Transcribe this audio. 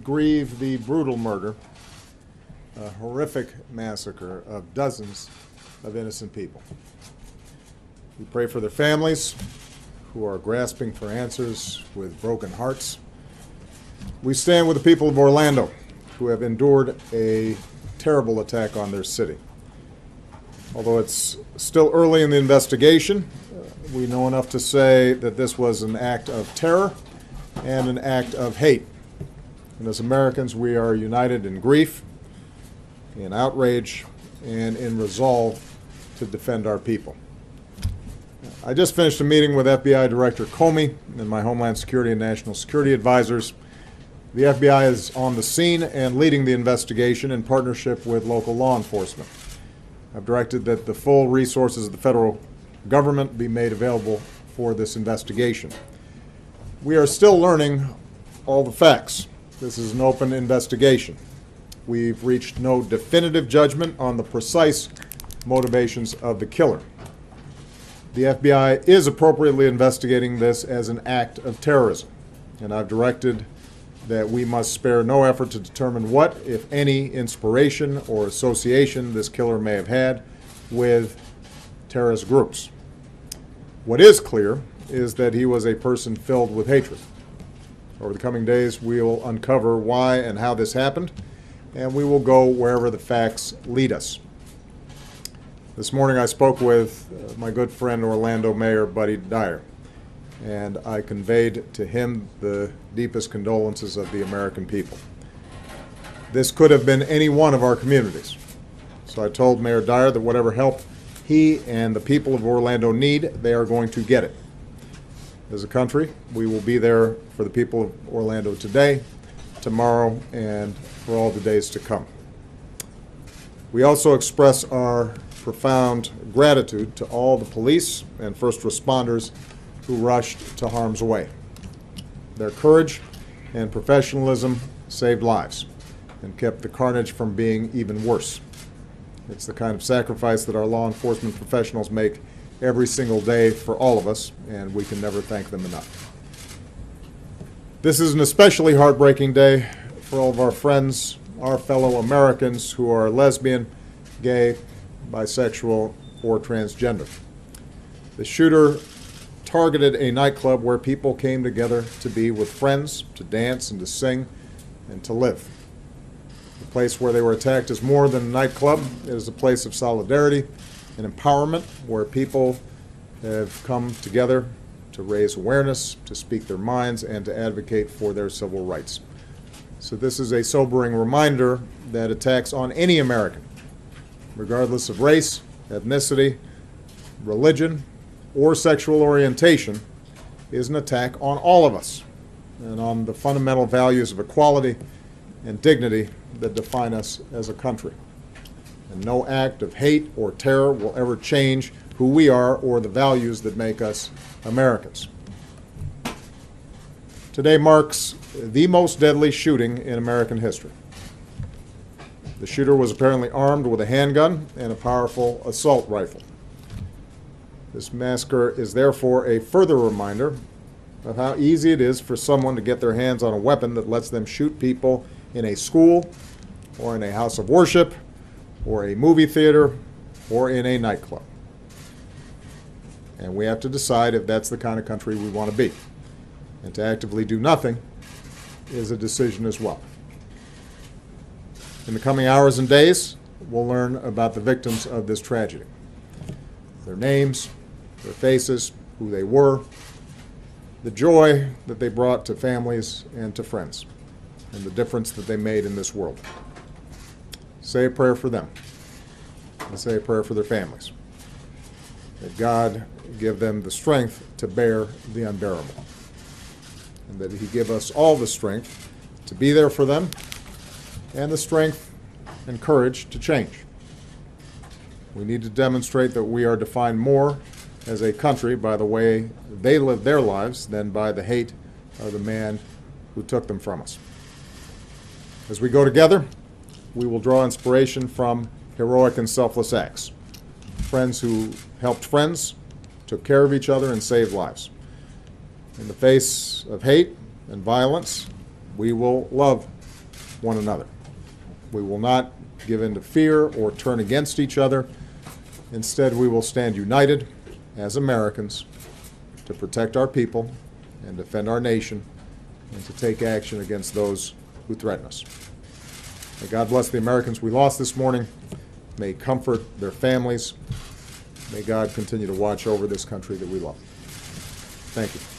grieve the brutal murder, a horrific massacre of dozens of innocent people. We pray for their families who are grasping for answers with broken hearts. We stand with the people of Orlando who have endured a terrible attack on their city. Although it's still early in the investigation, we know enough to say that this was an act of terror and an act of hate. And as Americans, we are united in grief, in outrage, and in resolve to defend our people. I just finished a meeting with FBI Director Comey and my Homeland Security and National Security advisors. The FBI is on the scene and leading the investigation in partnership with local law enforcement. I've directed that the full resources of the federal government be made available for this investigation. We are still learning all the facts. This is an open investigation. We've reached no definitive judgment on the precise motivations of the killer. The FBI is appropriately investigating this as an act of terrorism, and I've directed that we must spare no effort to determine what, if any, inspiration or association this killer may have had with terrorist groups. What is clear is that he was a person filled with hatred. Over the coming days, we will uncover why and how this happened, and we will go wherever the facts lead us. This morning I spoke with my good friend Orlando Mayor Buddy Dyer, and I conveyed to him the deepest condolences of the American people. This could have been any one of our communities. So I told Mayor Dyer that whatever help he and the people of Orlando need, they are going to get it. As a country, we will be there for the people of Orlando today, tomorrow, and for all the days to come. We also express our profound gratitude to all the police and first responders who rushed to harm's way. Their courage and professionalism saved lives and kept the carnage from being even worse. It's the kind of sacrifice that our law enforcement professionals make every single day for all of us, and we can never thank them enough. This is an especially heartbreaking day for all of our friends, our fellow Americans who are lesbian, gay, bisexual, or transgender. The shooter targeted a nightclub where people came together to be with friends, to dance and to sing, and to live. The place where they were attacked is more than a nightclub. It is a place of solidarity and empowerment where people have come together to raise awareness, to speak their minds, and to advocate for their civil rights. So this is a sobering reminder that attacks on any American, regardless of race, ethnicity, religion, or sexual orientation, is an attack on all of us and on the fundamental values of equality and dignity that define us as a country. And no act of hate or terror will ever change who we are or the values that make us Americans. Today marks the most deadly shooting in American history. The shooter was apparently armed with a handgun and a powerful assault rifle. This massacre is therefore a further reminder of how easy it is for someone to get their hands on a weapon that lets them shoot people in a school, or in a house of worship, or a movie theater, or in a nightclub. And we have to decide if that's the kind of country we want to be. And to actively do nothing is a decision as well. In the coming hours and days, we'll learn about the victims of this tragedy. Their names, their faces, who they were, the joy that they brought to families and to friends, and the difference that they made in this world. Say a prayer for them, and say a prayer for their families. That God give them the strength to bear the unbearable, and that He give us all the strength to be there for them, and the strength and courage to change. We need to demonstrate that we are defined more as a country by the way they live their lives than by the hate of the man who took them from us. As we go together, we will draw inspiration from heroic and selfless acts. Friends who helped friends, took care of each other, and saved lives. In the face of hate and violence, we will love one another. We will not give in to fear or turn against each other. Instead, we will stand united as Americans to protect our people and defend our nation and to take action against those who threaten us. May God bless the Americans we lost this morning. May He comfort their families. May God continue to watch over this country that we love. Thank you.